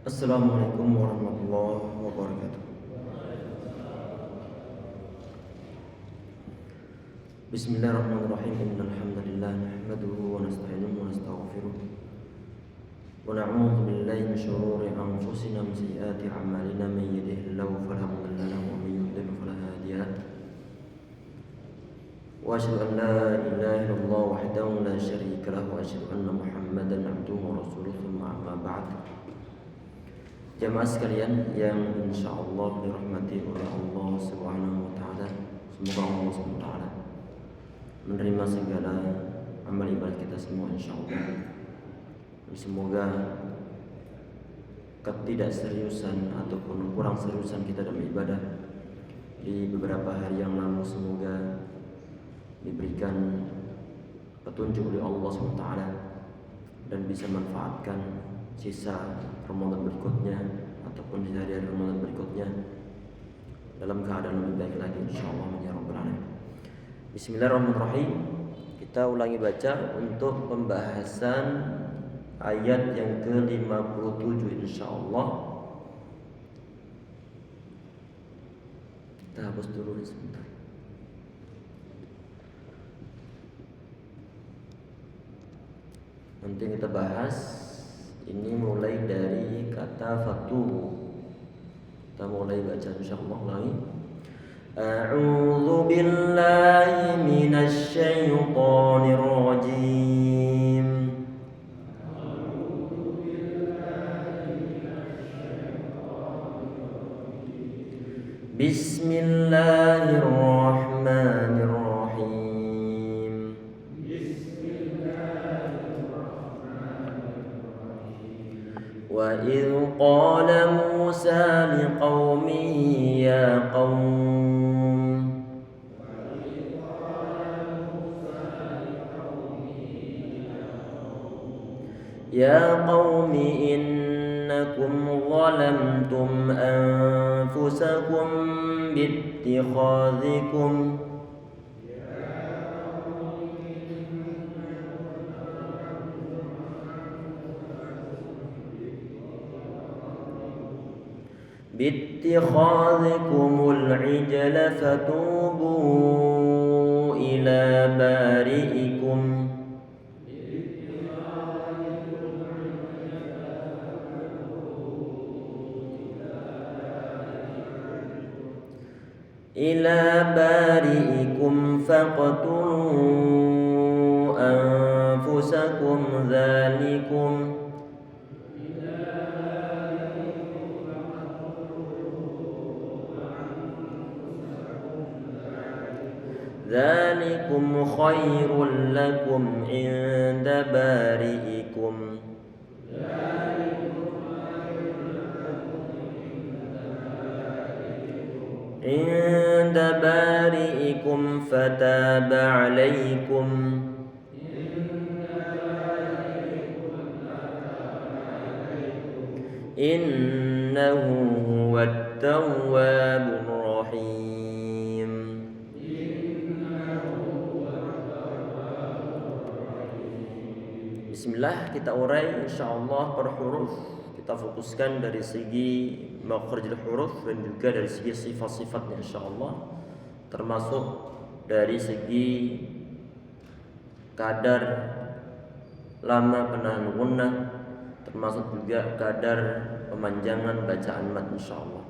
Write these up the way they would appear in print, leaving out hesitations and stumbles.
Assalamualaikum warahmatullahi wabarakatuh. Bismillahirrahmanirrahim. Innal hamdalillah nahmaduhu wa nasta'inuhu wa nastaghfiruh. Wa na'udzu billahi min shururi anfusina wa min sayyiati a'malina. Man yahdihillahu fala mudilla lahu wa man yudlil fala hadiya lahu. Wa asyhadu an la ilaha illallah wahdahu la syarika lahu wa asyhadu anna Muhammadan 'abduhu wa rasuluhu. Tsumma amma ba'd. Jamaah sekalian yang insyaallah dirahmati oleh Allah Subhanahu wa taala. Semoga Allah Subhanahu wa taala menerima segala amal ibadah kita semua insyaallah. Dan semoga ketidakseriusan ataupun kurang seriusan kita dalam ibadah di beberapa hari yang lalu semoga diberikan petunjuk oleh Allah Subhanahu wa taala dan bisa manfaatkan sisa Ramadan berikutnya ataupun di hari-hari Ramadan berikutnya dalam keadaan lebih baik lagi insyaallah ya rabbal alamin. Bismillahirrahmanirrahim. Kita ulangi baca untuk pembahasan ayat yang ke-57 insyaallah. Kita hapus dulu sebentar. Nanti kita bahas ini mulai dari kata fatuhu. Kita mulai baca insyaallah lagi. A'udzu billahi minasy syaithanir rajim. Bismillahirrahmanirrahim. وإذ قال موسى لقومه يا قوم إنكم ظلمتم أنفسكم باتخاذكم العجل فتوبوا إلى بارئكم فاقتلوا أنفسكم ذلكم خير لكم عند بارئكم فتاب عليكم إنه هو التواب الرحيم. Bismillah, kita urai insyaallah per huruf. Kita fokuskan dari segi makhrijul huruf dan juga dari segi sifat-sifatnya insyaallah, termasuk dari segi kadar lama penahan gunnah, termasuk juga kadar pemanjangan bacaan mat insyaallah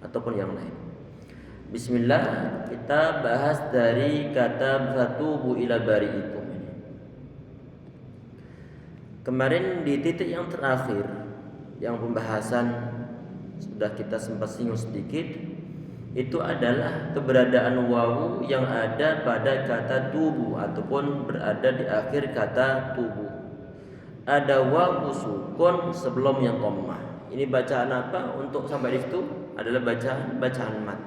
ataupun yang lain. Bismillah, kita bahas dari kata fatubu ila bari'ikum. Kemarin di titik yang terakhir yang pembahasan sudah kita sempat singgung sedikit, itu adalah keberadaan wawu yang ada pada kata tubu ataupun berada di akhir kata tubu. Ada wawu sukun sebelum yang dhammah. Ini bacaan apa? Untuk sampai di situ adalah bacaan mat.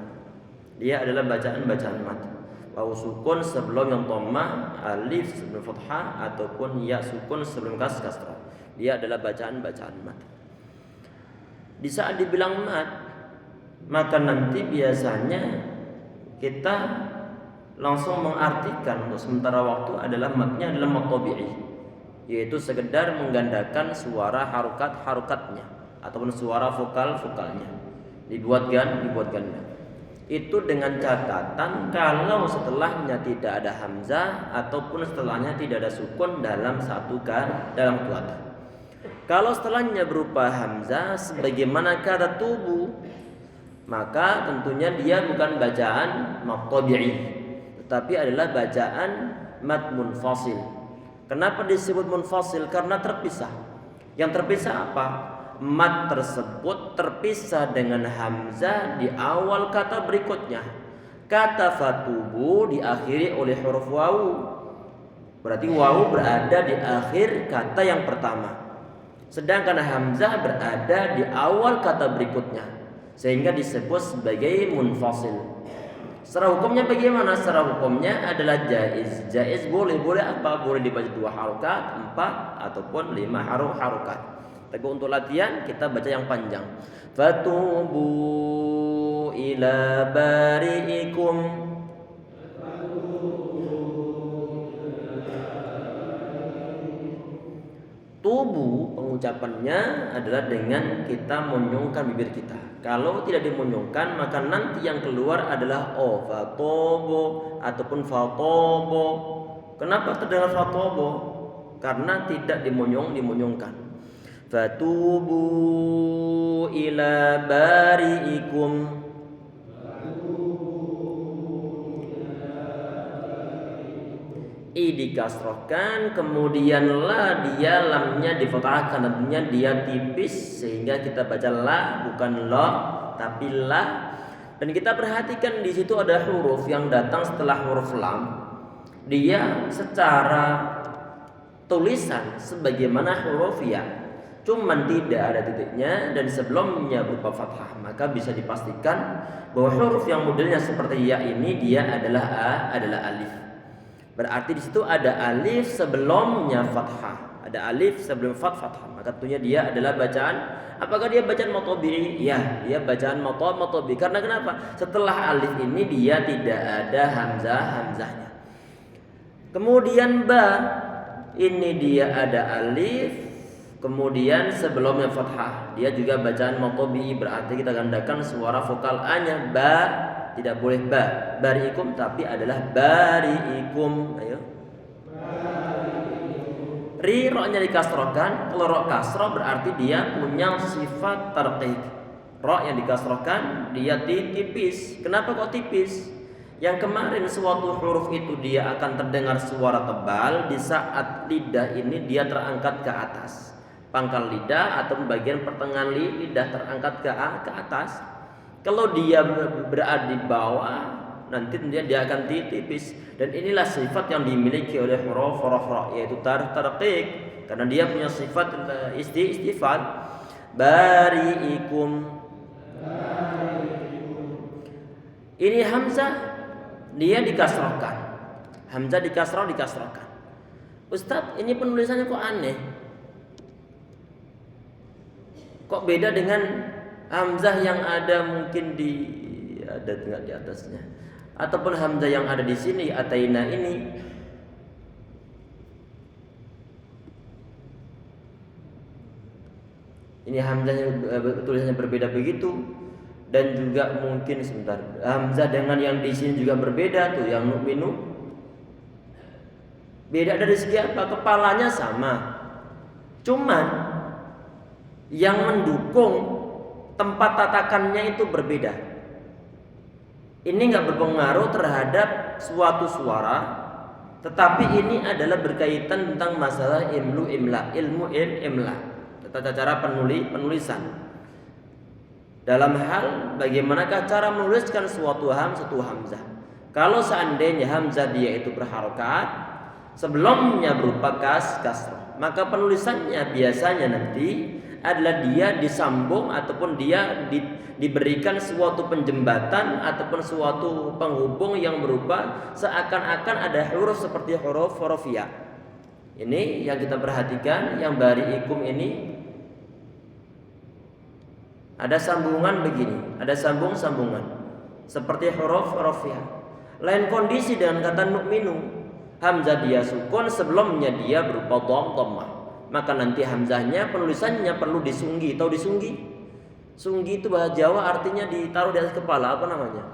Dia adalah bacaan mat. Wawu sukun sebelum yang dhammah, alif sebelum fathah ataupun ya sukun sebelum kasrah. Dia adalah bacaan mat. Di saat dibilang mat, maka nanti biasanya kita langsung mengartikan untuk sementara waktu adalah matnya adalah mat tabi'i, yaitu sekedar menggandakan suara harokat-harokatnya. ataupun suara vokalnya. Dibuatkan. Itu dengan catatan kalau setelahnya tidak ada hamzah ataupun setelahnya tidak ada sukun dalam satu kata. Kalau setelahnya berupa hamzah sebagaimana kata tubuh, maka tentunya dia bukan bacaan mad tabi'i, tetapi adalah bacaan mad munfasil. Kenapa disebut munfasil? Karena terpisah. Yang terpisah apa? Mad tersebut terpisah dengan hamzah di awal kata berikutnya. Kata fatubu diakhiri oleh huruf wawu. Berarti wawu berada di akhir kata yang pertama, sedangkan hamzah berada di awal kata berikutnya, sehingga disebut sebagai munfasil. Secara hukumnya bagaimana? Secara hukumnya adalah jaiz. Jaiz boleh apa? Boleh dibaca 2 harokat, 4 ataupun 5 harokat. Tapi untuk latihan kita baca yang panjang. Fatubu ila bari'ikum. Tubu pengucapannya adalah dengan kita monyongkan bibir kita. Kalau tidak dimonyongkan maka nanti yang keluar adalah fatobo ataupun fatobo. Kenapa terdengar fatobo? Karena tidak dimonyongkan. Fatubu ila bari'ikum. I dikasrohkan, kemudian la dia lamnya difathahkan, tentunya dia tipis sehingga kita baca la bukan lo tapi la. Dan kita perhatikan di situ ada huruf yang datang setelah huruf lam. Dia secara tulisan sebagaimana huruf ya, cuman tidak ada titiknya dan sebelumnya berupa fathah, maka bisa dipastikan bahwa huruf yang modelnya seperti ya ini dia adalah alif. Berarti di situ ada alif sebelumnya fathah, ada alif sebelum fathah, maka tentunya dia adalah bacaan. Apakah dia bacaan matobi? Ya, dia bacaan matobi. Karena kenapa? Setelah alif ini dia tidak ada hamzahnya. Kemudian ba ini dia ada alif. Kemudian sebelumnya fathah, dia juga bacaan matobi, berarti kita gandakan suara vokal a-nya ba, tidak boleh ba, bari'ikum, tapi adalah bari'ikum. Ayo. Ri ro-nya dikasrohkan. Kalau ro kasroh berarti dia punya sifat tarqiq. Ro yang dikasrohkan dia tipis. Kenapa kok tipis? Yang kemarin suatu huruf itu dia akan terdengar suara tebal di saat lidah ini dia terangkat ke atas. Pangkal lidah atau bagian pertengahan lidah terangkat ke atas. Kalau dia berada di bawah, nanti dia akan tipis. Dan inilah sifat yang dimiliki oleh huruf ra, yaitu tarqiq, karena dia punya sifat istifal. Bari'ikum. Ini hamzah dia dikasrohkan. Hamzah dikasrohkan. Ustadz, ini penulisannya kok aneh? Kok beda dengan hamzah yang ada mungkin ada di atasnya, ataupun hamzah yang ada di sini ataina ini? Ini hamzahnya tulisannya berbeda begitu, dan juga mungkin sebentar hamzah dengan yang di sini juga berbeda tuh, yang nu'minu. Beda dari segi apa? Kepalanya sama, cuman yang mendukung tempat tatakannya itu berbeda. Ini nggak berpengaruh terhadap suatu suara, tetapi ini adalah berkaitan tentang masalah ilmu imla, tata cara penulisan. Dalam hal bagaimanakah cara menuliskan suatu hamzah. Kalau seandainya hamzah dia itu berharokat, sebelumnya berupa kasroh, maka penulisannya biasanya nanti adalah dia disambung ataupun dia diberikan suatu penjembatan ataupun suatu penghubung yang berupa seakan-akan ada huruf seperti huruf ya. Ini yang kita perhatikan, yang bari'ikum ini ada sambungan begini, ada sambungan seperti huruf ya. Lain kondisi dengan kata nu'minu. Hamzah dia sukun, sebelumnya dia berupa dhammah. maka nanti hamzahnya penulisannya perlu disunggi. Tahu disunggi? Sunggi itu bahasa Jawa artinya ditaruh di atas kepala, apa namanya?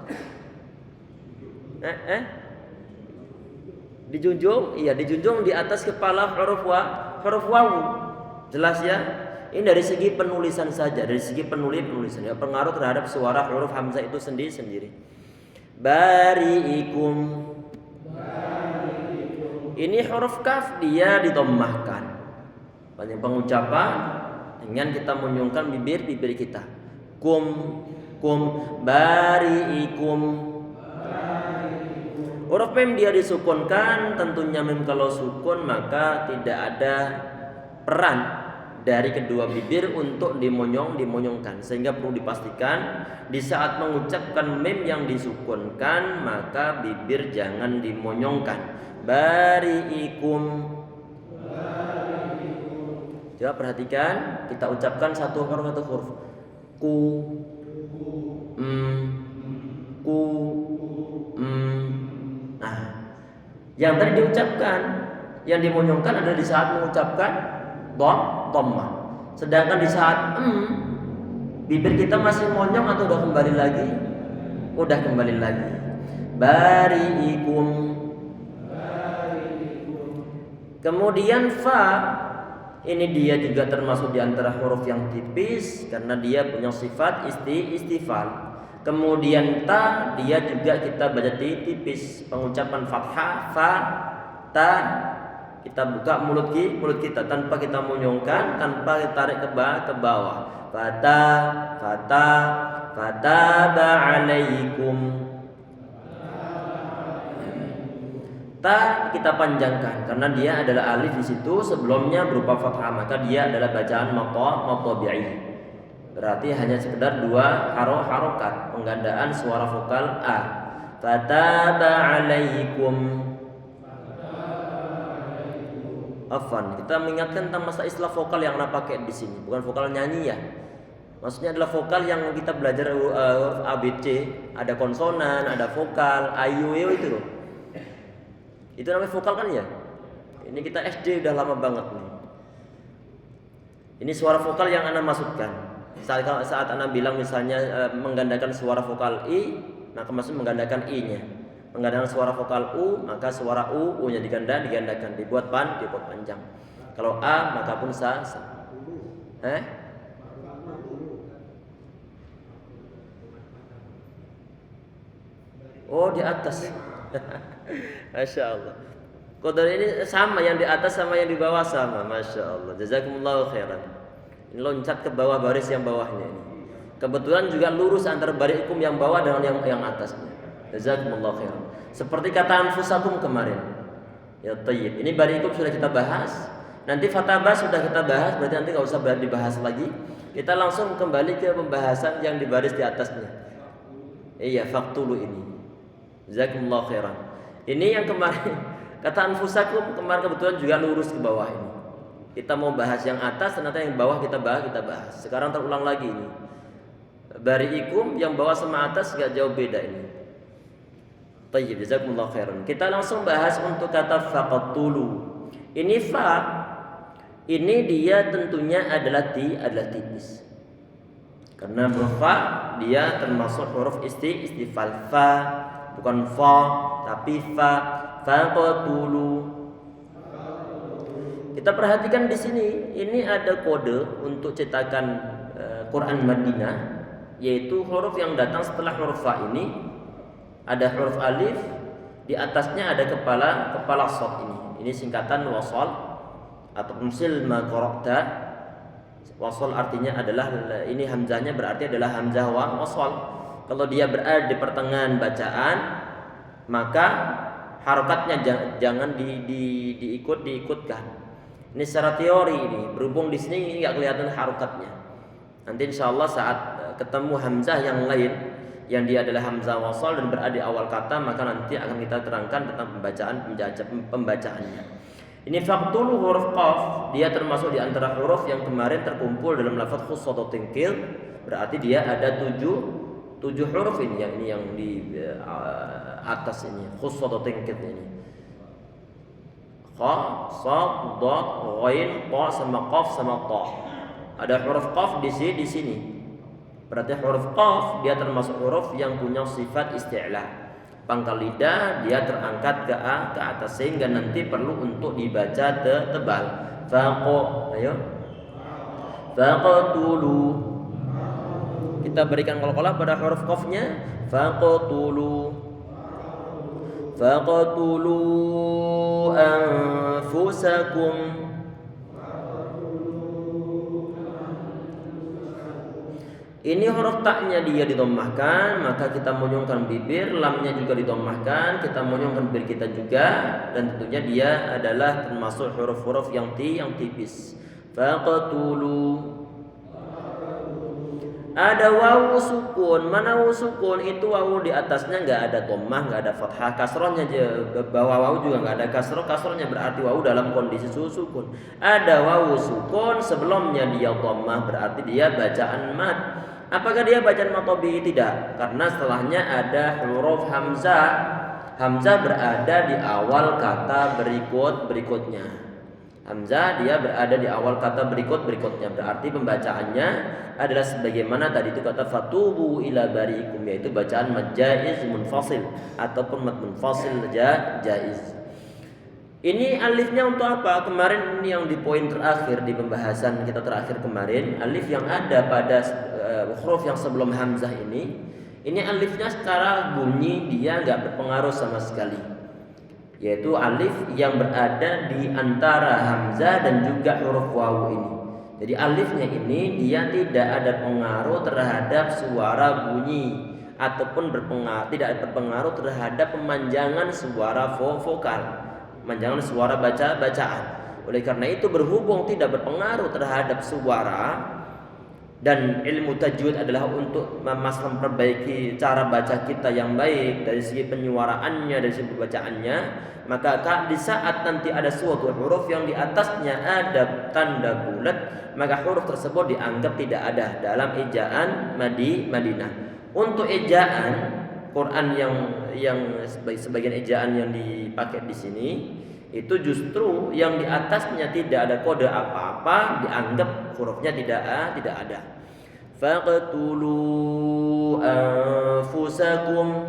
Dijunjung? Iya, dijunjung di atas kepala huruf wawu. Jelas ya? Ini dari segi penulisan saja, dari segi penulisan ya, pengaruh terhadap suara huruf hamzah itu sendiri. Bari'ikum. Ini huruf kaf dia didommahkan. Banyak pengucapan dengan kita menyungkan bibir kita. Kum bari'ikum. Huruf mim dia disukunkan, tentunya mim kalau sukun maka tidak ada peran dari kedua bibir untuk dimonyongkan, sehingga perlu dipastikan di saat mengucapkan mim yang disukunkan maka bibir jangan dimonyongkan. Bari'ikum. Coba perhatikan, kita ucapkan satu huruf. Ku. Nah, yang tadi diucapkan, yang dimonyongkan adalah di saat mengucapkan dhammah. Sedangkan di saat bibir kita masih monyong atau udah kembali lagi? Udah kembali lagi. Bari'ikum. Kemudian fa, ini dia juga termasuk di antara huruf yang tipis karena dia punya sifat istifal. Kemudian ta, dia juga kita baca tipis, pengucapan fathah, fa, ta. Kita buka mulut kita tanpa kita monyongkan, tanpa kita tarik ke bawah. Fataba alaikum. Ta kita panjangkan karena dia adalah alif di situ, sebelumnya berupa fathah, maka dia adalah bacaan maqtabi'i. Berarti hanya sekedar dua harokat penggandaan suara vokal a. Fataba alaikum. Afwan, kita mengingatkan tentang masalah istilah vokal yang Anda pakai di sini, bukan vokal nyanyi ya. Maksudnya adalah vokal yang kita belajar huruf ABC, ada konsonan, ada vokal, ayu itu loh. Itu namanya vokal kan ya? Ini kita SD udah lama banget nih. Ini suara vokal yang Anda maksudkan. Saat Anda bilang misalnya menggandakan suara vokal I, maka maksud menggandakan I-nya. Menggandakan suara vokal U, maka suara U-nya digandakan, dibuat panjang. Kalau A, maka pun sa. Oh, di atas. Masya Allah. Qadar ini sama, yang di atas sama yang di bawah sama. Masya Allah. Jazakumullahu khairan. Ini loncat ke bawah baris yang bawahnya ini. Kebetulan juga lurus antara bari'ikum yang bawah dengan yang atasnya. Jazakumullahu khairan. Seperti kata anfusakum kemarin. Ya tayyib. Ini bari'ikum sudah kita bahas. Nanti fataba sudah kita bahas, berarti nanti enggak usah dibahas lagi. Kita langsung kembali ke pembahasan yang di baris di atasnya. Iya, faktulu ini. Jazakumullahu khairan. Ini yang kemarin kata anfusakum kemarin kebetulan juga lurus ke bawah ini. Kita mau bahas yang atas, ternyata yang bawah kita bahas. Sekarang terulang lagi ini. Bari'ikum yang bawah sama atas enggak jauh beda ini. Tayyib, jazakumullahu khairan. Kita langsung bahas untuk kata faqatulu. Ini fa, ini dia tentunya adalah tipis. Karena huruf fa dia termasuk huruf istifal fa, bukan fa tapi fa. Faqatulu. Kita perhatikan di sini, ini ada kode untuk cetakan Quran Madinah, yaitu huruf yang datang setelah huruf fa ini ada huruf alif, di atasnya ada kepala shad ini. Ini singkatan wasal atau sil ma qara'ta. Wasal artinya adalah ini hamzahnya berarti adalah hamzah wasal. Kalau dia berada di pertengahan bacaan, maka harokatnya jangan diikutkan. Ini secara teori ini, berhubung di sini nggak kelihatan harokatnya. Nanti insyaallah saat ketemu hamzah yang lain yang dia adalah hamzah wasal dan berada di awal kata, maka nanti akan kita terangkan tentang pembacaannya. Ini faqtulu huruf qaf, dia termasuk di antara huruf yang kemarin terkumpul dalam lafaz khuss atau tingkil. Berarti dia ada tujuh huruf ini yang di atas ini, khuss atau tingkil ini. Kha, Shad, Dad, Ghain, Ta sama Qaf sama Ta. Ada huruf Qaf di sini. Berarti huruf Qaf dia termasuk huruf yang punya sifat isti'la. Pangkal lidah dia terangkat ke atas sehingga nanti perlu untuk dibaca tebal. Faqo, ayo. Faqatulu. Kita berikan qalqalah pada huruf qafnya. Faqatulu. Faqatulu anfusakum. Ini huruf taknya dia didommahkan, maka kita monyongkan bibir, lamnya juga didommahkan, kita monyongkan bibir kita juga, dan tentunya dia adalah termasuk huruf-huruf yang tipis. Faqatulu. Ada wawu sukun, mana wawu sukun? Itu wawu di atasnya nggak ada dhammah, nggak ada fathah, kasrohnya bawah wawu juga nggak ada kasroh, kasrohnya berarti wawu dalam kondisi sukun. Ada wawu sukun sebelumnya dia dhammah, berarti dia bacaan mad. Apakah dia bacaan matobi? Tidak, karena setelahnya ada huruf hamzah. Hamzah berada di awal kata berikutnya. Hamzah dia berada di awal kata berikutnya. Berarti pembacaannya adalah sebagaimana tadi itu kata fatubu ila bariikum, yaitu bacaan mad jaiz munfasil ataupun mad munfasil jaiz. Ini alifnya untuk apa? Kemarin ini yang di poin terakhir di pembahasan kita terakhir kemarin, alif yang ada pada huruf yang sebelum hamzah ini alifnya secara bunyi dia nggak berpengaruh sama sekali, yaitu alif yang berada di antara hamzah dan juga huruf wawu ini. Jadi alifnya ini dia tidak ada pengaruh terhadap suara bunyi ataupun tidak berpengaruh terhadap pemanjangan suara vokal, pemanjangan suara bacaan. Oleh karena itu berhubung tidak berpengaruh terhadap suara, dan ilmu tajwid adalah untuk memperbaiki cara baca kita yang baik dari segi penyuaraannya, dari segi bacaannya, maka di saat nanti ada suatu huruf yang di atasnya ada tanda bulat, maka huruf tersebut dianggap tidak ada dalam ejaan Madinah. Untuk ejaan Quran yang sebagian ejaan yang dipakai di sini itu justru yang di atasnya tidak ada kode apa-apa, dianggap hurufnya tidak ada. Faqtulu anfusakum.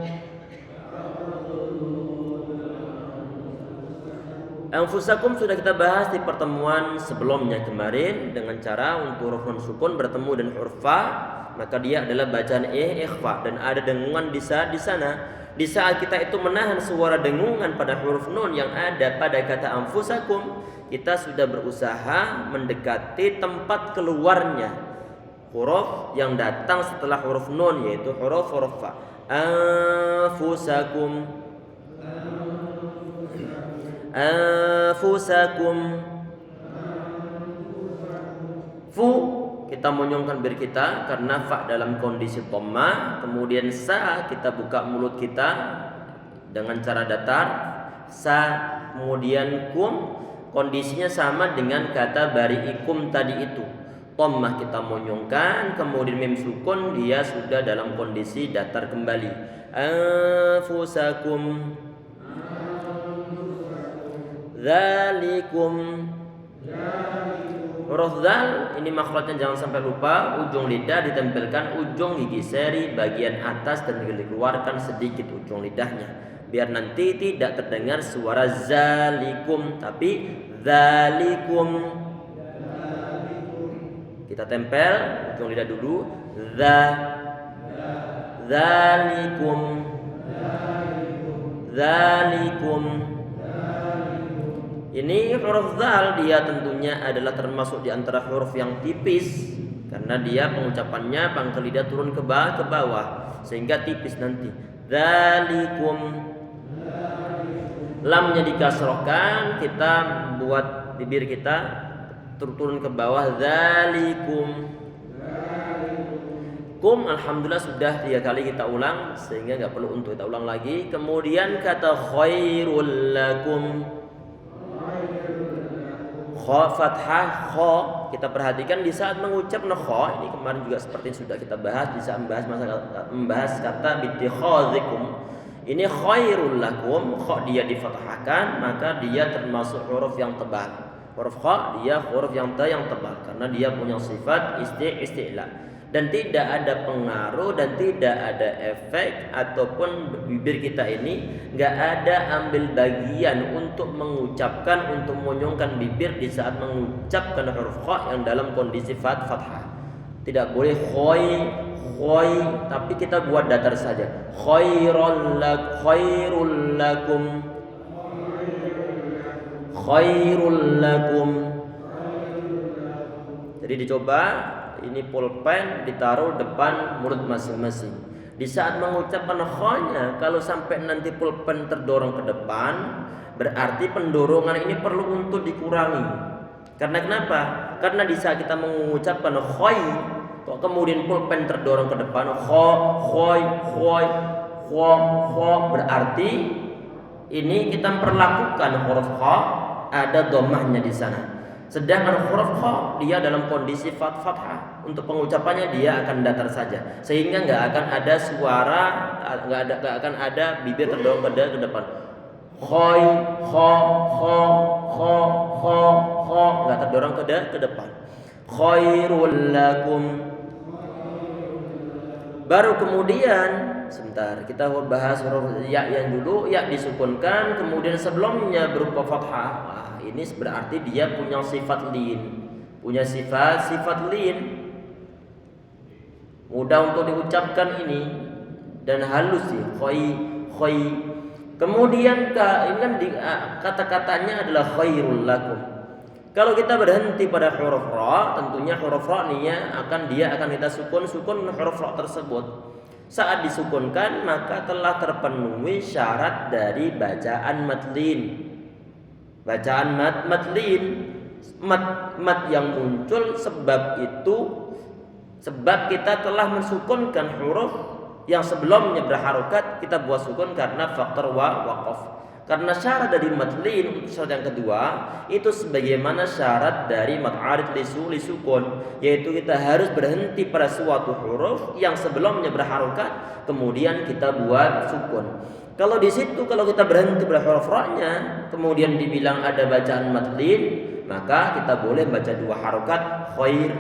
Anfusakum sudah kita bahas di pertemuan sebelumnya kemarin dengan cara untuk huruf nun sukun bertemu dengan huruf fa, maka dia adalah bacaan ikhfa dan ada dengungan di sana. Di saat kita itu menahan suara dengungan pada huruf nun yang ada pada kata anfusakum, kita sudah berusaha mendekati tempat keluarnya huruf yang datang setelah huruf nun, yaitu huruf fa. Anfusakum. Anfusakum. Fu kita monyongkan bibir kita karena fa dalam kondisi dhammah, kemudian sa kita buka mulut kita dengan cara datar, sa, kemudian kum kondisinya sama dengan kata bariikum tadi itu. Dhammah kita monyongkan, kemudian mim sukun dia sudah dalam kondisi datar kembali. Anfusakum. Dzalikum. Huruf dzal ini makhrajnya jangan sampai lupa, ujung lidah ditempelkan ujung gigi seri bagian atas dan dikeluarkan sedikit ujung lidahnya biar nanti tidak terdengar suara zalikum, tapi dzalikum. Kita tempel ujung lidah dulu, dzalikum. Dzalikum. Ini huruf dzal dia tentunya adalah termasuk di antara huruf yang tipis karena dia pengucapannya pangkal lidah turun ke bawah sehingga tipis nanti. Dzalikum. Lamnya dikasrohkan, kita buat bibir kita turun ke bawah. Dzalikum. Kum alhamdulillah sudah 3 kali kita ulang sehingga enggak perlu untuk kita ulang lagi. Kemudian kata khairul lakum. Kha fathah kha, kita perhatikan di saat mengucap kha ini kemarin juga seperti yang sudah kita bahas di saat membahas kata bittikhadzikum. Ini khairul lakum, kha dia difathahkan, maka dia termasuk huruf yang tebal. Huruf kha dia huruf yang tebal karena dia punya sifat isti'la. Dan tidak ada pengaruh dan tidak ada efek ataupun bibir kita ini nggak ada ambil bagian untuk mengucapkan, untuk monyongkan bibir di saat mengucapkan huruf kha yang dalam kondisi fathah. Tidak boleh khoy, tapi kita buat datar saja. Khairul lakum. Khairul lakum. Jadi dicoba, ini pulpen ditaruh depan mulut masing-masing. Di saat mengucapkan kha-nya, kalau sampai nanti pulpen terdorong ke depan, berarti pendorongan ini perlu untuk dikurangi. Karena kenapa? Karena di saat kita mengucapkan khoy, kok kemudian pulpen terdorong ke depan, khoy, berarti ini kita memperlakukan huruf kha ada dhammahnya di sana. Sedangkan huruf kha dia dalam kondisi fathah, untuk pengucapannya dia akan datar saja, sehingga nggak akan ada suara, nggak akan ada bibir terdorong ke depan. Khoy, kha, nggak terdorong ke depan. Khairul lakum. Baru kemudian sebentar kita bahas huruf ya yang dulu, ya disukunkan, kemudian sebelumnya berupa fathah. Wah, ini berarti dia punya sifat lin, sifat lin, mudah untuk diucapkan ini dan halus sih. Khoy. Kemudian ini kan kata-katanya adalah khairul lakum. Kalau kita berhenti pada huruf ra, tentunya huruf ra dia akan kita sukun huruf ra tersebut. Saat disukunkan maka telah terpenuhi syarat dari bacaan matlin. Bacaan matlin, mat yang muncul sebab kita telah mensukunkan huruf yang sebelumnya berharokat, kita buat sukun karena faktor waqaf. Karena syarat dari matlin, syarat yang kedua itu sebagaimana syarat dari mad arid li sukun, yaitu kita harus berhenti pada suatu huruf yang sebelumnya berharokat, kemudian kita buat sukun. Kalau di situ, kalau kita berhenti pada huruf ra-nya, kemudian dibilang ada bacaan matlin, maka kita boleh baca dua harokat khair,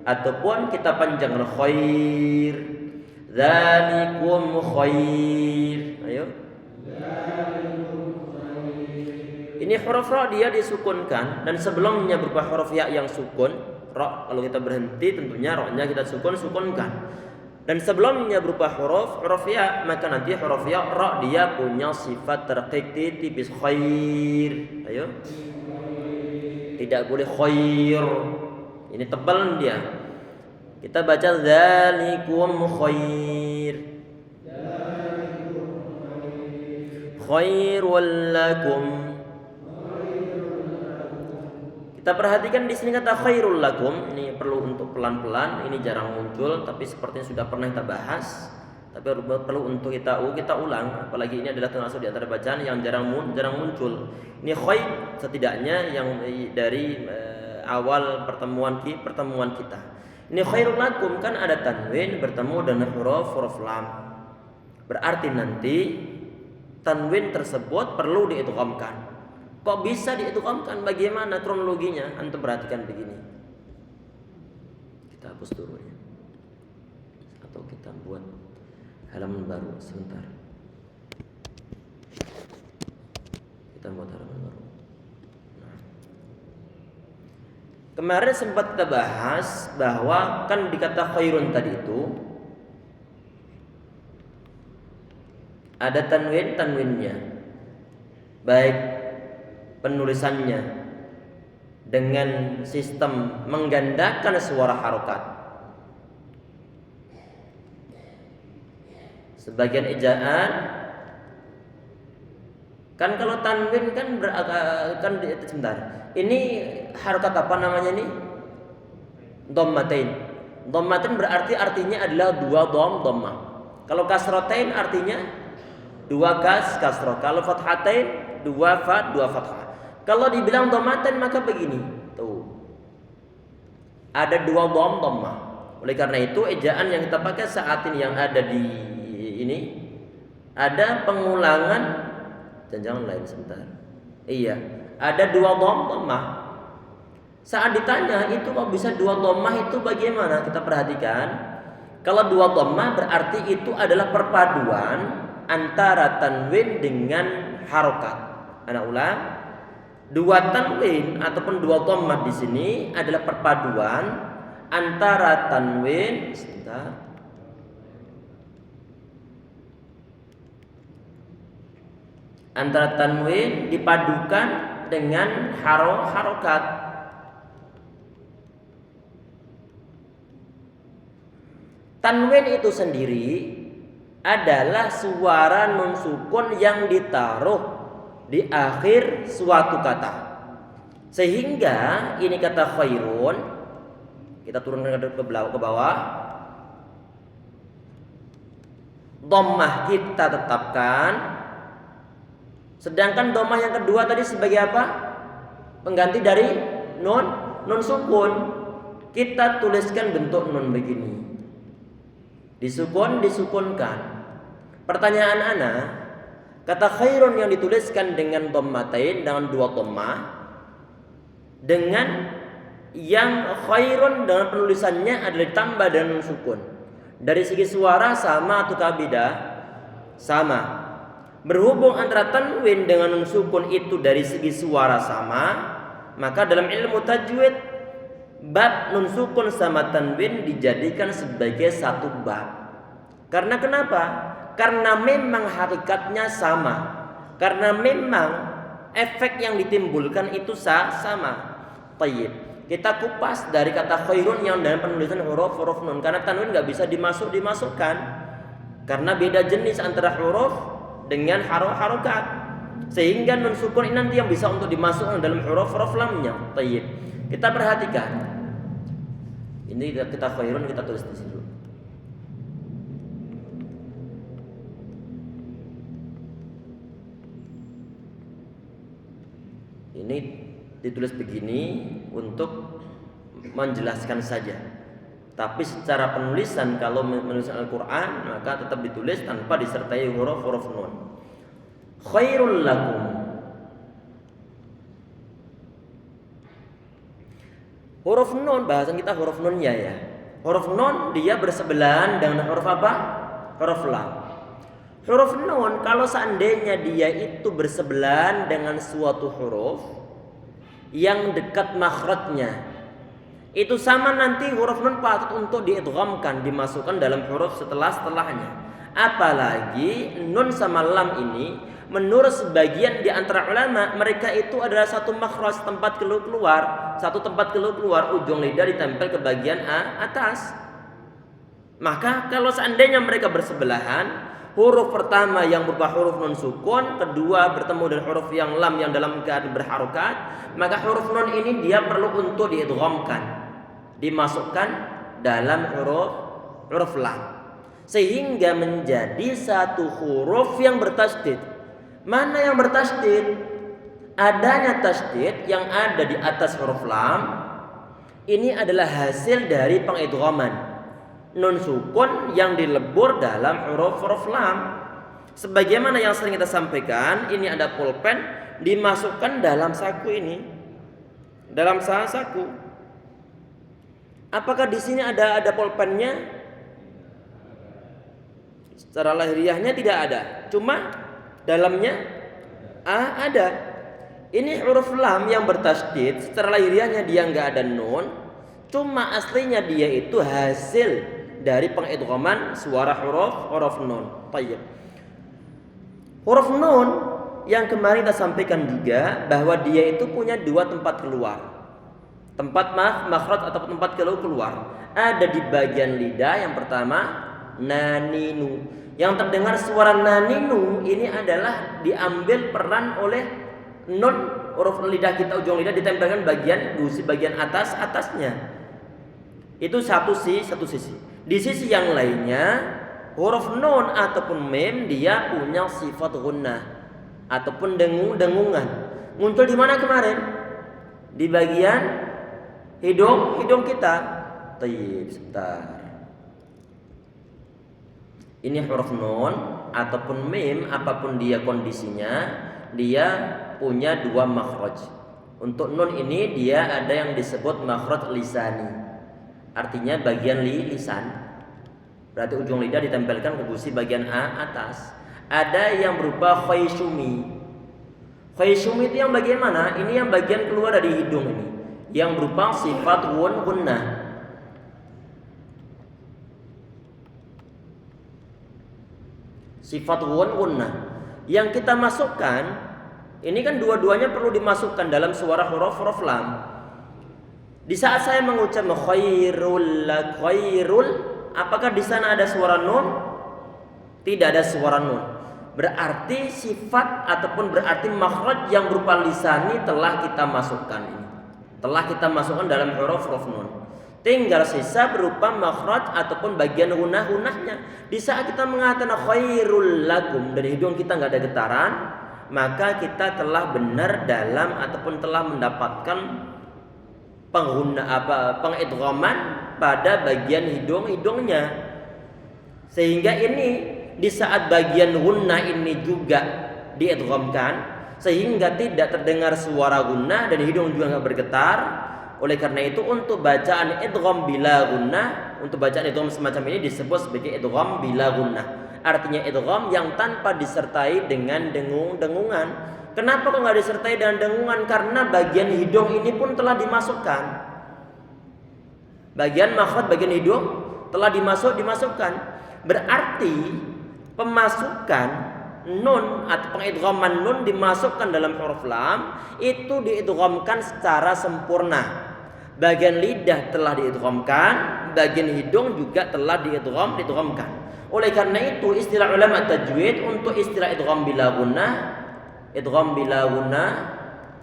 ataupun kita panjangkan khair. Dzalikum khair. Ayo. Ini huruf ra dia disukunkan dan sebelumnya berupa huruf ya yang sukun. Ra kalau kita berhenti tentunya ra-nya kita sukunkan. Dan sebelumnya berupa huruf ya, maka nanti huruf ya ra dia punya sifat terqiq tipis khair. Ayo. Tidak boleh khair. Ini tebal dia. Kita baca dzalikum khair. Khairul lakum. Kita perhatikan di sini kata khairul lakum, ini perlu untuk pelan-pelan, ini jarang muncul tapi sepertinya sudah pernah kita bahas. Tapi perlu untuk kita ulang, apalagi ini adalah termasuk di antara bacaan yang jarang muncul. Ini khair setidaknya yang dari awal pertemuan kita. Ini khairul lakum kan ada tanwin bertemu dengan huruf lam. Berarti nanti tanwin tersebut perlu diidghamkan. Kok bisa diidghamkan? Bagaimana kronologinya? Antum perhatikan begini. Kita hapus dulu ya. Atau kita buat halaman baru sebentar. Kita buat halaman baru. Kemarin sempat kita bahas bahwa kan dikata khairun tadi itu ada tanwinnya, baik penulisannya dengan sistem menggandakan suara harokat. Sebagian ejaan kan kalau tanwin kan sebentar. Ini harokat apa namanya nih? Dhammatain. Dhammatain berarti artinya adalah dua dhammah. Kalau kasratain artinya dua kasroh. Kalau fathatain dua fathah. Kalau dibilang dhammatain maka begini. Tuh. Ada dua dhammah. Oleh karena itu ejaan yang kita pakai saat ini yang ada di ini Ada pengulangan dan jangan lain sebentar. Iya, ada dua dhammah. Saat ditanya itu kok bisa dua dhammah itu bagaimana? Kita perhatikan. Kalau dua dhammah berarti itu adalah perpaduan antara tanwin dengan harokat. Anak ulang. Dua tanwin ataupun dua dhammah di sini adalah perpaduan antara tanwin antara tanwin dipadukan dengan harokat. Tanwin itu sendiri adalah suara nun sukun yang ditaruh di akhir suatu kata. Sehingga ini kata khairun, kita turunkan ke bawah. Dhammah kita tetapkan. Sedangkan dhammah yang kedua tadi sebagai apa? Pengganti dari nun sukun. Kita tuliskan bentuk nun begini. Disukunkan. Pertanyaan ana, kata khairun yang dituliskan dengan dhammatain dengan dua dhammah dengan yang khairun dengan penulisannya adalah ditambah dengan nun sukun. Dari segi suara sama atau beda? Sama. Berhubung antara tanwin dengan nun sukun itu dari segi suara sama, maka dalam ilmu tajwid bab nun sukun sama tanwin dijadikan sebagai satu bab. Karena kenapa? Karena memang hakikatnya sama. Karena memang efek yang ditimbulkan itu sama. Tayyib. Kita kupas dari kata khairun yang dalam penulisan huruf nun. Karena tanwin nggak bisa dimasukkan. Karena beda jenis antara huruf dengan harokat. Sehingga nun sukun ini nanti yang bisa untuk dimasukkan dalam huruf lamnya. Tayyib. Kita perhatikan. Ini kita khairun kita tulis di sini dulu. Ini ditulis begini untuk menjelaskan saja. Tapi secara penulisan kalau menuliskan Al-Quran maka tetap ditulis tanpa disertai huruf nun. Khairul lakum. Huruf nun, bahasan kita huruf nunnya ya. Huruf nun dia bersebelahan dengan huruf apa? Huruf lam. Huruf nun kalau seandainya dia itu bersebelahan dengan suatu huruf yang dekat makhrajnya, itu sama nanti huruf nun patut untuk diidghamkan, dimasukkan dalam huruf setelahnya. Apalagi nun sama lam ini menurut sebagian di antara ulama mereka itu adalah satu makhraj, tempat keluar, satu tempat keluar, ujung lidah ditempel ke bagian atas. Maka kalau seandainya mereka bersebelahan, huruf pertama yang berupa huruf nun sukun, kedua bertemu dengan huruf yang lam yang dalam keadaan berharokat, maka huruf nun ini dia perlu untuk diidghamkan, dimasukkan dalam huruf lam, sehingga menjadi satu huruf yang bertasydid. Mana yang bertasydid? Adanya tasydid yang ada di atas huruf lam ini adalah hasil dari pengidghaman nun sukun yang dilebur dalam huruf lam. Sebagaimana yang sering kita sampaikan, ini ada pulpen dimasukkan dalam saku ini, dalam saku. Apakah di sini ada pulpennya? Secara lahiriahnya tidak ada, cuma dalamnya ada. Ini huruf lam yang bertasydid, secara lahiriahnya dia nggak ada nun, cuma aslinya dia itu hasil dari pengidghaman suara huruf nun. Tayyib. Huruf nun yang kemarin kita sampaikan juga bahwa dia itu punya dua tempat keluar. Tempat makhraj atau tempat keluar. Ada di bagian lidah yang pertama naninu. Yang terdengar suara naninu ini adalah diambil peran oleh nun huruf lidah kita, ujung lidah ditempelkan bagian atasnya. Itu satu sisi. Di sisi yang lainnya, huruf nun ataupun mim dia punya sifat gunnah ataupun dengungan. Muncul di mana kemarin? Di bagian hidung kita. Tayyib, sebentar. Ini huruf nun ataupun mim, apapun dia kondisinya, dia punya dua makhraj. Untuk nun ini dia ada yang disebut makhraj lisani, artinya bagian lisan. Berarti ujung lidah ditempelkan ke gusi bagian atas. Ada yang berupa khayshumi. Khayshumi itu yang bagian mana? Ini yang bagian keluar dari hidung ini, yang berupa sifat gunnah. Sifat gunnah yang kita masukkan ini kan dua-duanya perlu dimasukkan dalam suara huruf lam. Di saat saya mengucap khairul, apakah di sana ada suara nun? Tidak ada suara nun. Berarti sifat ataupun berarti makhraj yang berupa lisani telah kita masukkan ini. Telah kita masukkan dalam huruf nun. Tinggal sisa berupa makhraj ataupun bagian hunahnya. Di saat kita mengatakan khairul lakum dari hidung kita nggak ada getaran, maka kita telah benar dalam ataupun telah mendapatkan pengidghaman pada bagian hidungnya. Sehingga ini di saat bagian gunnah ini juga diidghamkan, sehingga tidak terdengar suara gunnah dan hidung juga nggak bergetar. Oleh karena itu untuk bacaan idgham bila gunnah, untuk bacaan idgham semacam ini disebut sebagai idgham bila gunnah. Artinya idgham yang tanpa disertai dengan dengungan. Kenapa kok nggak disertai dengan dengungan? Karena bagian hidung ini pun telah dimasukkan. Bagian makhraj bagian hidung telah dimasukkan. Berarti pemasukan nun atau pengidghaman nun dimasukkan dalam huruf lam itu diidghamkan secara sempurna. Bagian lidah telah diidghamkan, bagian hidung juga telah diidghamkan. Oleh karena itu istilah ulama tajwid untuk istilah idgham bila gunnah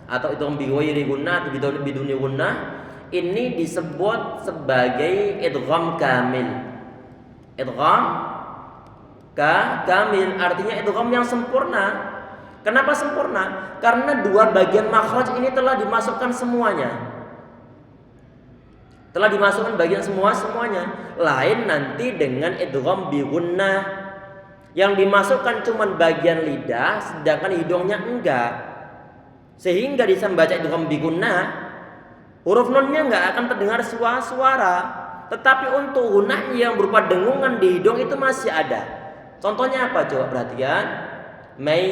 atau idgham bi ghairi gunnah atau biduni gunnah ini disebut sebagai idgham kamil. Idgham kamil artinya idgham yang sempurna. Kenapa sempurna? Karena dua bagian makhraj ini telah dimasukkan semuanya. Telah dimasukkan bagian semuanya. Lain nanti dengan idgham bi gunnah yang dimasukkan cuman bagian lidah sedangkan hidungnya enggak. Sehingga bisa membaca idgham bi gunnah, huruf nunnya enggak akan terdengar suara. Tetapi untuk gunnahnya yang berupa dengungan di hidung itu masih ada. Contohnya apa? Coba perhatikan. May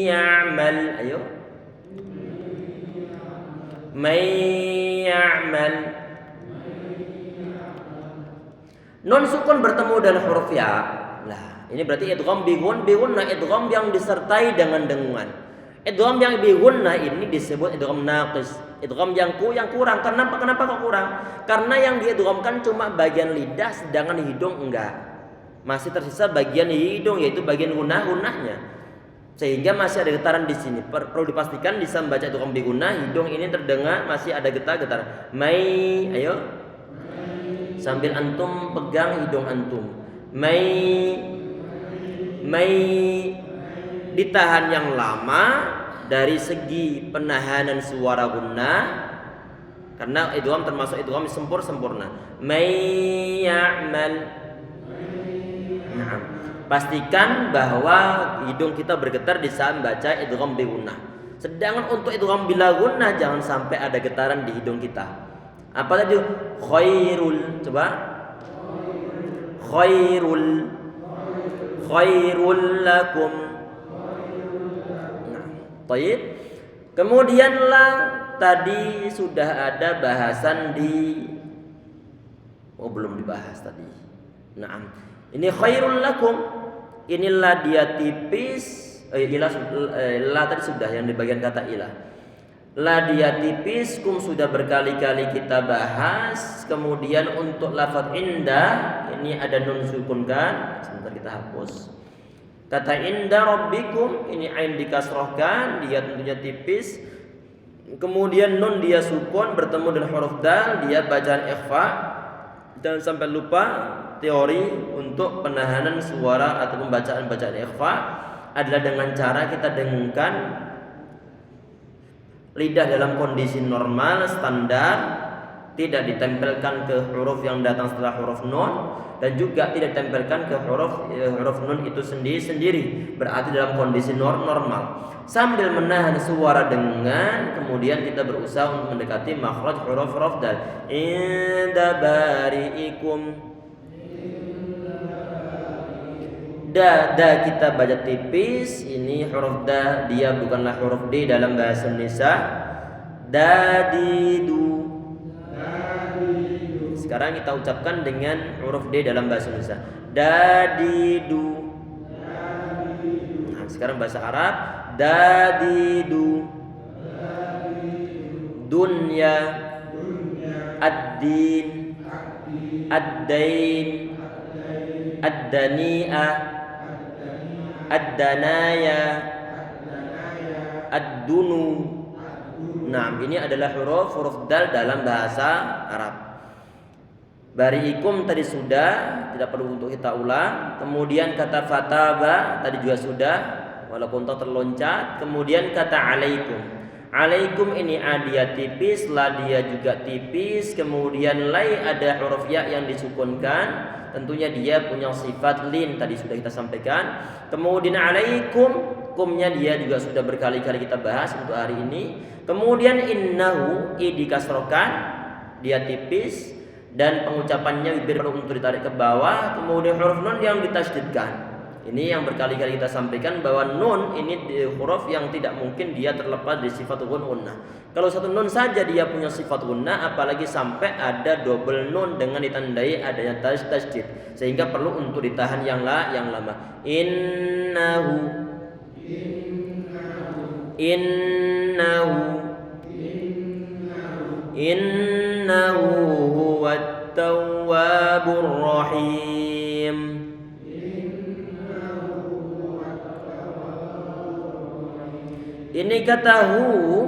ya'mal, ayo. May ya'mal. Nun sukun bertemu dengan huruf ya. Nah, ini berarti idgham bi gunnah, idgham yang disertai dengan dengungan. Idgham yang bi gunnah ini disebut idgham naqis. Idgham yang kurang. Kenapa kok kurang? Karena yang diidghamkan cuma bagian lidah sedangkan hidung enggak. Masih tersisa bagian hidung yaitu bagian gunnahnya. Sehingga masih ada getaran di sini. Perlu dipastikan bisa membaca idgham bi gunnah, hidung ini terdengar masih ada getar. May, ayo. Sambil antum pegang hidung antum. May ditahan yang lama dari segi penahanan suara gunnah karena idgham termasuk idgham sempurna. May ya'mal. Nah, pastikan bahwa hidung kita bergetar di saat membaca idgham bi gunnah. Sedangkan untuk idgham bila gunnah jangan sampai ada getaran di hidung kita. Apa tadi? Khairul. Coba. Khairul lakum. Nah, baik. Kemudianlah tadi sudah ada bahasan di belum dibahas tadi. Nah, ini khairul lakum. Inilah dia tipis. Ilah tadi sudah yang di bagian kata ilah. La dia tipis kum sudah berkali-kali kita bahas. Kemudian untuk lafaz indah ini ada nun sukun kan? Sebentar kita hapus. Kata indah rabbikum ini ain dikasrohkan, dia tentunya tipis. Kemudian nun dia sukun bertemu dengan huruf dal, dia bacaan ikhfa. Jangan sampai lupa teori untuk penahanan suara atau pembacaan ikhfa adalah dengan cara kita dengungkan lidah dalam kondisi normal standar tidak ditempelkan ke huruf yang datang setelah huruf nun, dan juga tidak ditempelkan ke huruf nun itu sendiri. Berarti dalam kondisi normal. Sambil menahan suara dengan kemudian kita berusaha untuk mendekati makhraj huruf dal. Inda bari'ikum. Da kita baca tipis. Ini huruf da, dia bukanlah huruf D dalam bahasa Indonesia. Dadidu. Sekarang kita ucapkan dengan huruf D dalam bahasa Indonesia. Dadidu. Nah, sekarang bahasa Arab. Dadidu. Dunya. Ad-din. Ad-dain. Ad-dani'ah. Ad-danaya. Ad-dunu. Nah, ini adalah huruf dal dalam bahasa Arab. Bari'ikum tadi sudah, tidak perlu untuk kita ulang. Kemudian kata fataba tadi juga sudah, walaupun terloncat. Kemudian kata alaikum. Alaikum ini dia tipis, la dia juga tipis. Kemudian lai ada huruf ya yang disukunkan. Tentunya dia punya sifat lin, tadi sudah kita sampaikan. Kemudian alaikum, kumnya dia juga sudah berkali-kali kita bahas untuk hari ini. Kemudian innahu, i dikasrokan, dia tipis dan pengucapannya bibir perlu untuk ditarik ke bawah. Kemudian huruf nun yang ditasydidkan. Ini yang berkali-kali kita sampaikan bahwa nun ini huruf yang tidak mungkin dia terlepas dari sifat gunnah. Kalau satu nun saja dia punya sifat gunnah, apalagi sampai ada double nun dengan ditandai adanya tasydid, sehingga perlu untuk ditahan yang lama. Innahu huwat tawwabur rahim. Ini kata hu,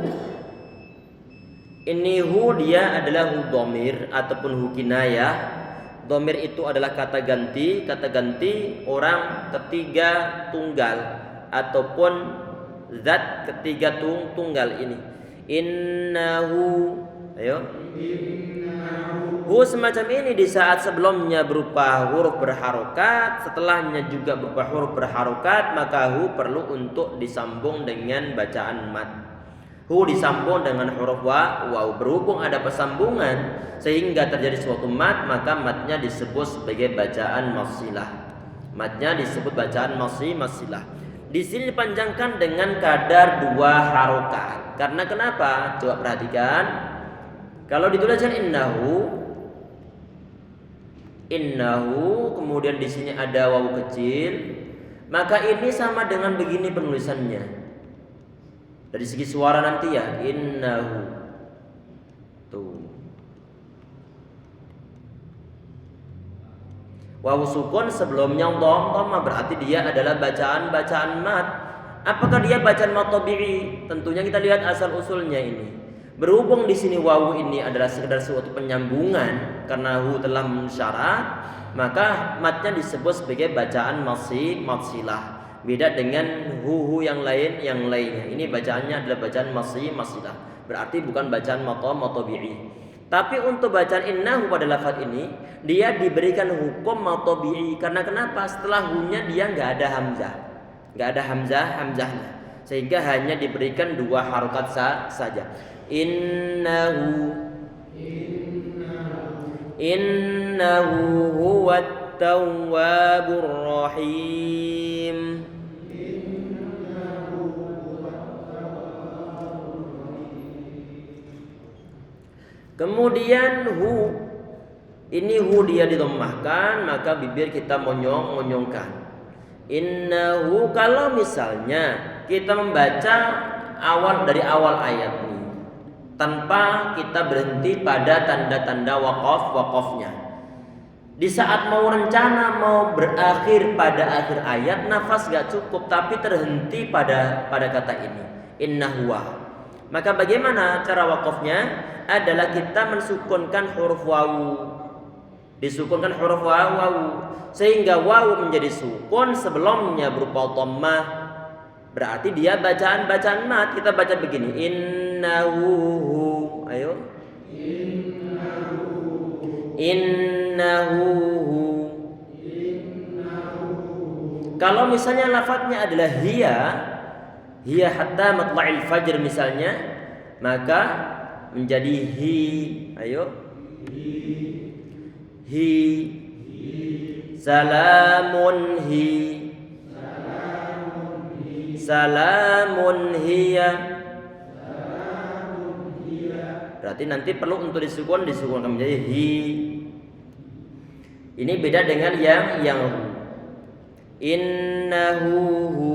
ini hu dia adalah hu dhamir ataupun hu kinayah. Dhamir itu adalah kata ganti orang ketiga tunggal ataupun zat ketiga tunggal ini. Innahu, ayo. Hu semacam ini di saat sebelumnya berupa huruf berharokat, setelahnya juga berupa huruf berharokat, maka hu perlu untuk disambung dengan bacaan mat. Hu disambung dengan huruf waw. Berhubung ada persambungan sehingga terjadi suatu mat, maka matnya disebut sebagai bacaan mafsilah. Matnya disebut bacaan mafsilah. Di sini dipanjangkan dengan kadar 2 harokat. Karena kenapa? Coba perhatikan. Kalau dituliskan innahu, kemudian di sini ada wawu kecil, maka ini sama dengan begini penulisannya. Dari segi suara nanti ya, innahu. Tuh. Wawu sukun sebelumnya dhamma, berarti dia adalah bacaan mat. Apakah dia bacaan mat tabi'i? Tentunya kita lihat asal usulnya ini. Berhubung di sini wawu ini adalah sekedar suatu penyambungan karena hu telah mensyarat, maka matnya disebut sebagai bacaan mafsilah. Beda dengan hu yang lainnya. Ini bacaannya adalah bacaan mafsilah. Berarti bukan bacaan matabi'i. Tapi untuk bacaan innahu pada lafaz ini dia diberikan hukum matabi'i. Karena kenapa? Setelah hu-nya dia enggak ada hamzah. Enggak ada hamzahnya. Sehingga hanya diberikan 2 harokat saja. Innahu huwat tawwabur rahim. Kemudian hu, ini hu dia didhammahkan, maka bibir kita monyongkan. Innahu, kalau misalnya kita membaca dari awal ayat ini tanpa kita berhenti pada tanda-tanda waqafnya. Di saat mau berakhir pada akhir ayat, nafas gak cukup tapi terhenti pada kata ini, innahuwa. Maka bagaimana cara waqafnya? Adalah kita mensukunkan huruf wawu. Disukunkan huruf wawu sehingga wawu menjadi sukun sebelumnya berupa dhammah. Berarti dia bacaan mat. Kita baca begini, innahu, ayo. Innahu innahu hu. Kalau misalnya lafadznya adalah hiya hatta matla'il fajr misalnya, maka menjadi hi. Ayo. Hi. Salamun hi. Salamun hiya. Berarti nanti perlu untuk disukunkan menjadi hi. Ini beda dengan yang innahu hu.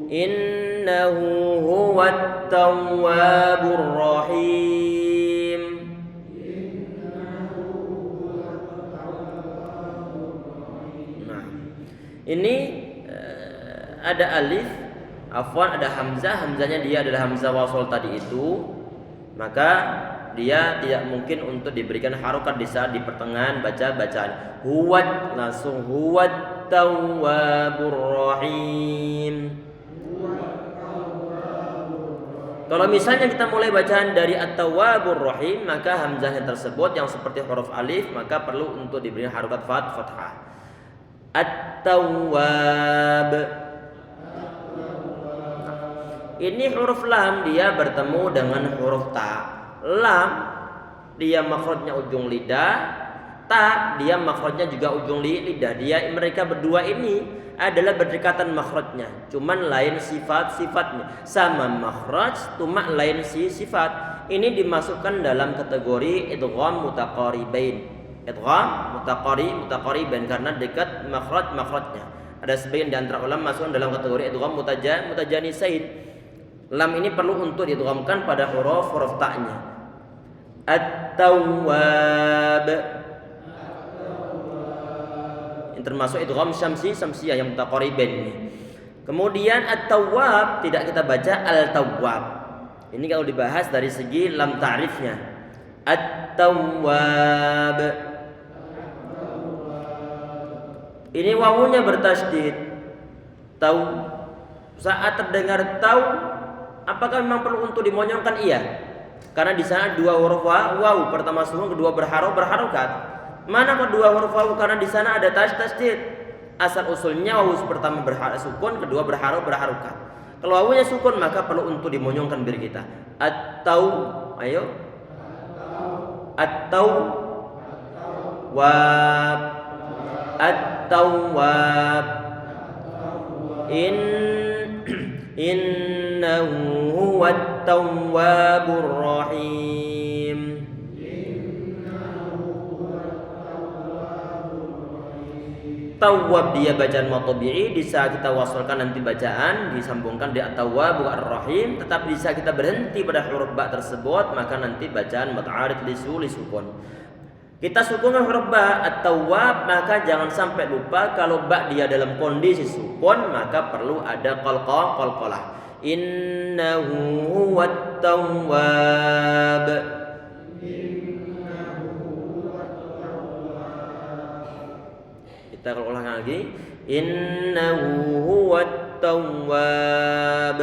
Innahu huwat tawwabur rahim. Nah, ini ada alif, afwan ada hamzah. Hamzahnya dia adalah hamzah wasol tadi itu, maka dia tidak mungkin untuk diberikan harokat di saat di pertengahan bacaan. Huwat langsung huwat tawwabur rahim. Kalau misalnya kita mulai bacaan dari at-tawwabur rahim, maka hamzahnya tersebut yang seperti huruf alif maka perlu untuk diberi harokat fathah. At-tawwab. Ini huruf lam dia bertemu dengan huruf ta. Lam dia makhrajnya ujung lidah, ta dia makhrajnya juga ujung lidah. Mereka berdua ini adalah berdekatan makhrajnya, cuman lain sifat-sifatnya. Sama makhraj, cuma lain sifat. Ini dimasukkan dalam kategori idgham mutaqaribain. Idgham mutaqaribain karena dekat makhrajnya. Ada sebagian di antara ulama masuk dalam kategori idgham mutajanisain. Lam ini perlu untuk diidghamkan pada huruf ta'nya. At-tawwab. Yang termasuk idgham syamsiyah yang mutaqaribain ini. Kemudian at-tawwab tidak kita baca al-tawwab. Ini kalau dibahas dari segi lam ta'rifnya. At-tawwab. Ini wawunya bertasydid. Taw. Saat terdengar taw, apakah memang perlu untuk dimonyongkan? Iya. Karena di sana dua huruf wawu, pertama sukun, kedua berharokat. Mana kedua huruf wawu? Karena di sana ada tasydid. Asal usulnya wawu pertama sukun, kedua berharokat. Kalau wawunya sukun maka perlu untuk dimonyongkan bir kita. Atau ayo. Atau wab. Atau wab. Innahu huwat tawwabur rahim. Tawwab dia bacaan matobi'i, di saat kita wasalkan nanti bacaan disambungkan di at-tawwab ar-rahim, tetapi di saat kita berhenti pada huruf ba tersebut maka nanti bacaan muta'arid lisukun. Kita sukunkan huruf ba at-tawwab, maka jangan sampai lupa kalau ba dia dalam kondisi sukun maka perlu ada qalqalah. Innahu huwat tawwab. Kita ulang lagi. Innahu huwat tawwab.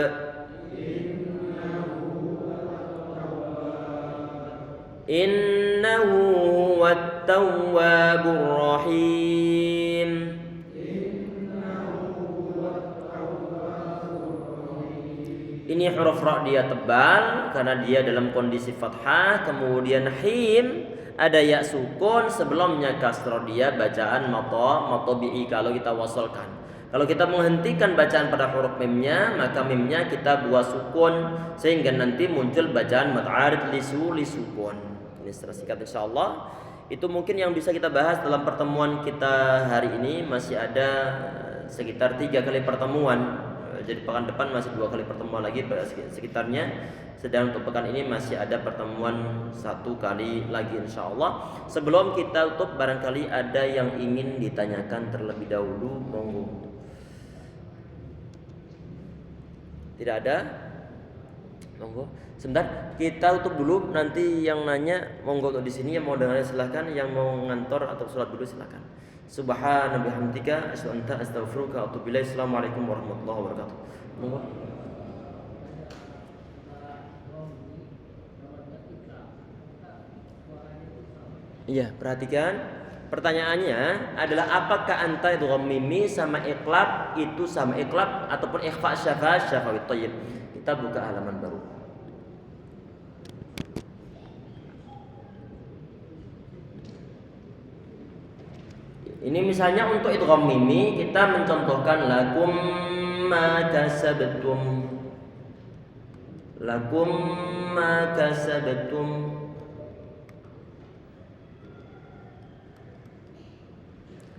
Innahu huwat tawwabur rahim. Ini huruf ra dia tebal karena dia dalam kondisi fathah, kemudian him ada ya sukun, sebelumnya kasroh, dia bacaan matobi'i kalau kita wasalkan. Kalau kita menghentikan bacaan pada huruf mimnya, maka mimnya kita buat sukun sehingga nanti muncul bacaan muta'arid lisukun. Ini secara singkat insyaallah. Itu mungkin yang bisa kita bahas dalam pertemuan kita hari ini. Masih ada sekitar 3 kali pertemuan. Jadi pekan depan masih 2 kali pertemuan lagi sekitarnya. Sedang untuk pekan ini masih ada pertemuan 1 kali lagi insyaallah. Sebelum kita tutup, barangkali ada yang ingin ditanyakan terlebih dahulu, monggo. Tidak ada? Monggo. Sebentar, kita tutup dulu. Nanti yang nanya monggo di sini, yang mau dengar silakan, yang mau ngantor atau sholat dulu silakan. Subhanallah bihamdika asyhadu an la ilaha illa anta astaghfiruka wa atubu ilaik. Assalamualaikum warahmatullahi wabarakatuh. Monggo. Iya, perhatikan. Pertanyaannya adalah apakah anta idgham mimi sama iqlab itu sama iqlab ataupun ikhfa syafawi. Thayyib. Kita buka halaman baru. Ini misalnya untuk idgham mimi kita mencontohkan lakum ma kasabtum. Lakum ma kasabtum.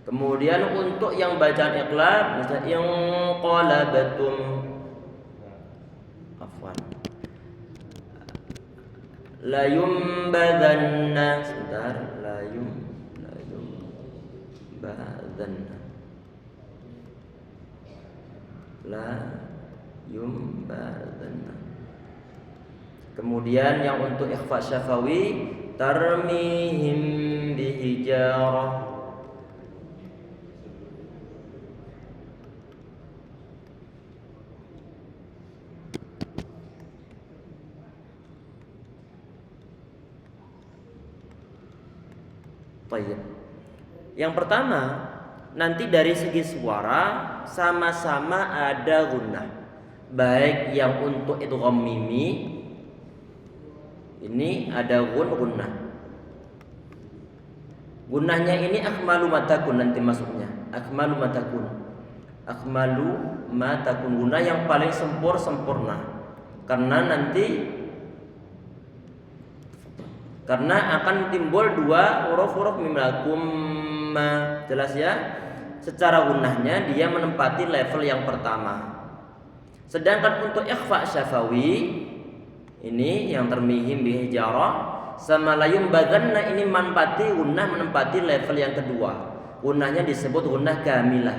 Kemudian untuk yang bacaan iqlab misalnya inqalabatum. Afwan. La yumbadanna. Sebentar, la yumbadanna. La yumbadanna. Kemudian yang untuk ikhfa syafawi tarmihim bihijarah. Yang pertama, nanti dari segi suara sama-sama ada gunnah. Baik yang untuk idgham mimi ini ada gunnah. Gunnahnya ini akmalu matakun nanti masuknya. Akmalu matakun. Akmalu matakun gunnah yang paling sempurna. Karena akan timbul dua huruf mim lakum ma. Jelas ya? Secara gunnahnya dia menempati level yang pertama. Sedangkan untuk ikhfa syafawi ini yang termihim bihijarah sama layum badanna ini menempati level yang kedua. Gunnahnya disebut gunnah kamilah.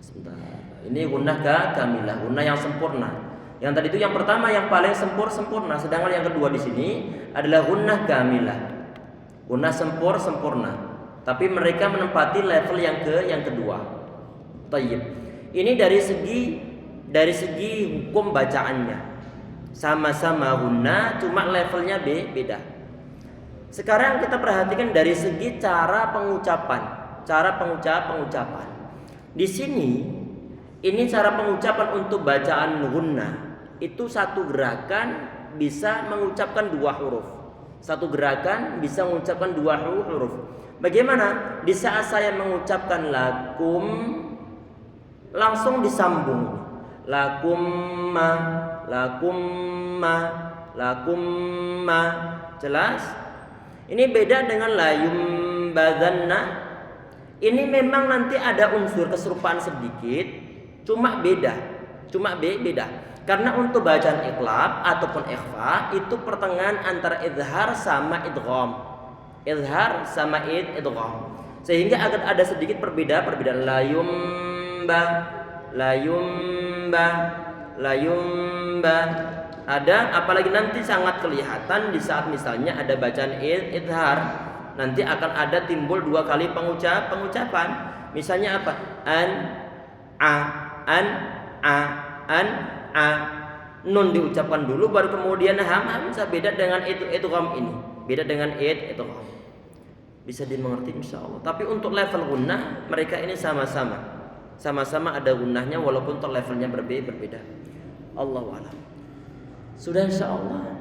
Sebentar. Ini gunnah kamilah, gunnah yang sempurna. Yang tadi itu yang pertama yang paling sempurna, sedangkan yang kedua di sini adalah gunnah kamilah. Gunnah sempurna. Tapi mereka menempati level yang kedua. Thayyib. Ini dari segi hukum bacaannya. Sama-sama gunnah, cuma levelnya beda. Sekarang kita perhatikan dari segi cara pengucapan. Di sini ini cara pengucapan untuk bacaan gunnah. Itu satu gerakan bisa mengucapkan dua huruf. Bagaimana? Di saat saya mengucapkan lakum langsung disambung. Lakumma. Jelas? Ini beda dengan layum badanna. Ini memang nanti ada unsur keserupaan sedikit, cuma beda. Karena untuk bacaan iqlab ataupun ikhfa itu pertengahan antara izhar sama idgham. Sehingga akan ada sedikit perbedaan layumba. Ada apalagi nanti sangat kelihatan di saat misalnya ada bacaan izhar. Nanti akan ada timbul dua kali pengucapan. Misalnya apa? Nun diucapkan dulu baru kemudian hamzah. Beda dengan idgham ini. Bisa dimengerti insyaallah. Tapi untuk level gunnah mereka ini sama-sama ada gunnahnya walaupun untuk levelnya berbeda. Allahu a'lam. Sudah insyaallah.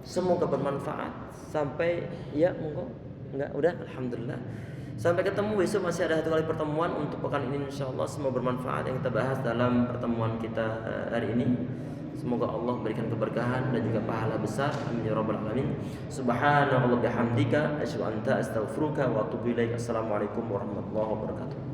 Semoga bermanfaat. Sampai ya monggo. Enggak, udah alhamdulillah. Sampai ketemu besok, masih ada satu kali pertemuan untuk pekan ini insyaallah. Semoga bermanfaat yang kita bahas dalam pertemuan kita hari ini. Semoga Allah berikan keberkahan dan juga pahala besar. Amin ya rabbal alamin. Subhanallah bihamdika asyhadu an la ilaha illa anta astaghfiruka wa atubu ilaik. Assalamualaikum warahmatullahi wabarakatuh.